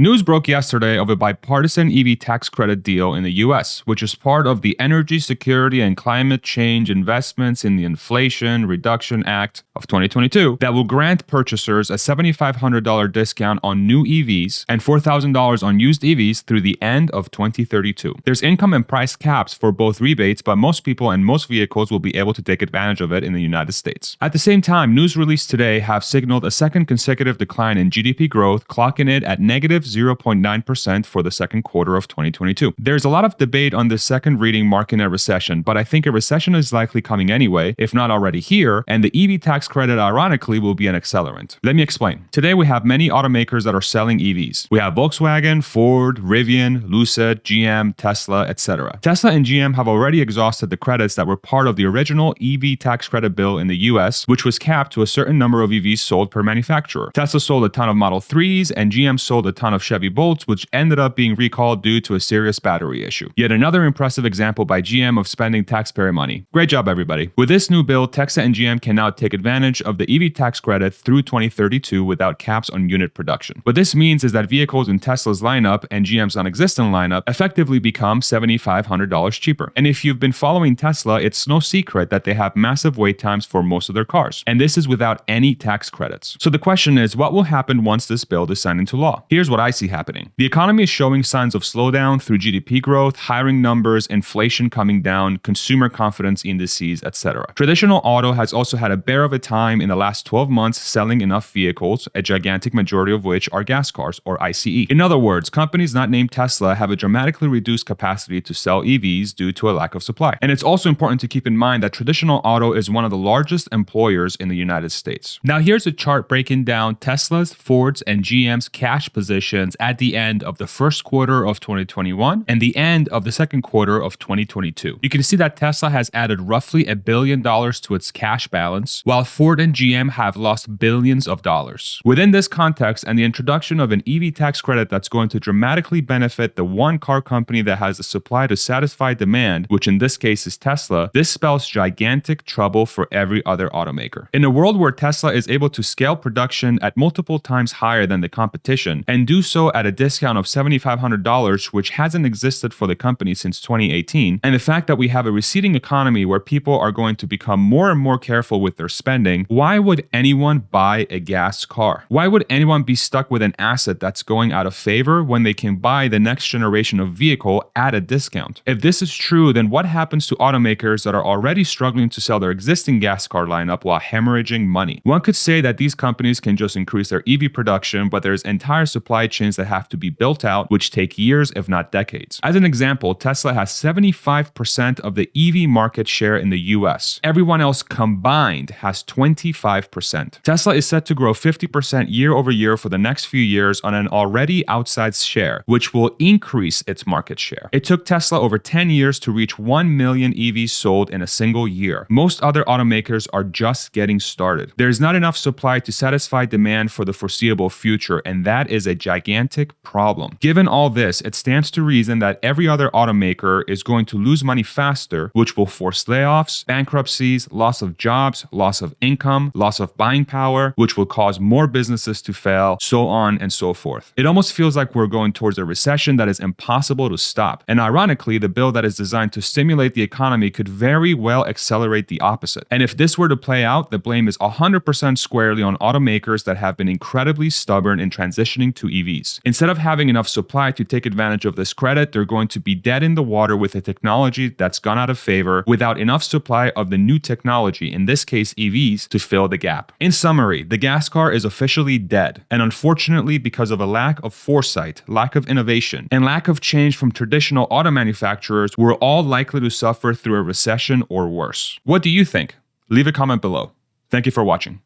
News broke yesterday of a bipartisan EV tax credit deal in the US, which is part of the Energy Security and Climate Change Investments in the Inflation Reduction Act of 2022 that will grant purchasers a $7,500 discount on new EVs and $4,000 on used EVs through the end of 2032. There's income and price caps for both rebates, but most people and most vehicles will be able to take advantage of it in the United States. At the same time, news released today have signaled a second consecutive decline in GDP growth, clocking it at negative 0.9% for the second quarter of 2022. There's a lot of debate on this second reading marking a recession, but I think a recession is likely coming anyway, if not already here, and the EV tax credit ironically will be an accelerant. Let me explain. Today we have many automakers that are selling EVs. We have Volkswagen, Ford, Rivian, Lucid, GM, Tesla, etc. Tesla and GM have already exhausted the credits that were part of the original EV tax credit bill in the US, which was capped to a certain number of EVs sold per manufacturer. Tesla sold a ton of Model 3s and GM sold a ton of Chevy Bolts, which ended up being recalled due to a serious battery issue. Yet another impressive example by GM of spending taxpayer money. Great job, everybody. With this new bill, Tesla and GM can now take advantage of the EV tax credit through 2032 without caps on unit production. What this means is that vehicles in Tesla's lineup and GM's non-existent lineup effectively become $7,500 cheaper. And if you've been following Tesla, it's no secret that they have massive wait times for most of their cars. And this is without any tax credits. So the question is, what will happen once this bill is signed into law? Here's what I see happening. The economy is showing signs of slowdown through GDP growth, hiring numbers, inflation coming down, consumer confidence indices, etc. Traditional auto has also had a bear of a time in the last 12 months selling enough vehicles, a gigantic majority of which are gas cars or ICE. In other words, companies not named Tesla have a dramatically reduced capacity to sell EVs due to a lack of supply. And it's also important to keep in mind that traditional auto is one of the largest employers in the United States. Now here's a chart breaking down Tesla's, Ford's, and GM's cash positions at the end of the first quarter of 2021 and the end of the second quarter of 2022. You can see that Tesla has added roughly $1 billion to its cash balance, while Ford and GM have lost billions of dollars. Within this context and the introduction of an EV tax credit that's going to dramatically benefit the one car company that has the supply to satisfy demand, which in this case is Tesla, this spells gigantic trouble for every other automaker. In a world where Tesla is able to scale production at multiple times higher than the competition and do so at a discount of $7,500, which hasn't existed for the company since 2018, and the fact that we have a receding economy where people are going to become more and more careful with their spending, why would anyone buy a gas car? Why would anyone be stuck with an asset that's going out of favor when they can buy the next generation of vehicle at a discount? If this is true, then what happens to automakers that are already struggling to sell their existing gas car lineup while hemorrhaging money? One could say that these companies can just increase their EV production, but there's entire supply chains that have to be built out, which take years, if not decades. As an example, Tesla has 75% of the EV market share in the US. Everyone else combined has 25%. Tesla is set to grow 50% year over year for the next few years on an already outsized share, which will increase its market share. It took Tesla over 10 years to reach 1 million EVs sold in a single year. Most other automakers are just getting started. There's not enough supply to satisfy demand for the foreseeable future, and that is a gigantic problem. Given all this, it stands to reason that every other automaker is going to lose money faster, which will force layoffs, bankruptcies, loss of jobs, loss of income, loss of buying power, which will cause more businesses to fail, so on and so forth. It almost feels like we're going towards a recession that is impossible to stop. And ironically, the bill that is designed to stimulate the economy could very well accelerate the opposite. And if this were to play out, the blame is 100% squarely on automakers that have been incredibly stubborn in transitioning to EVs. Instead of having enough supply to take advantage of this credit, they're going to be dead in the water with a technology that's gone out of favor without enough supply of the new technology, in this case EVs, to fill the gap. In summary, the gas car is officially dead, and unfortunately because of a lack of foresight, lack of innovation, and lack of change from traditional auto manufacturers, we're all likely to suffer through a recession or worse. What do you think? Leave a comment below. Thank you for watching.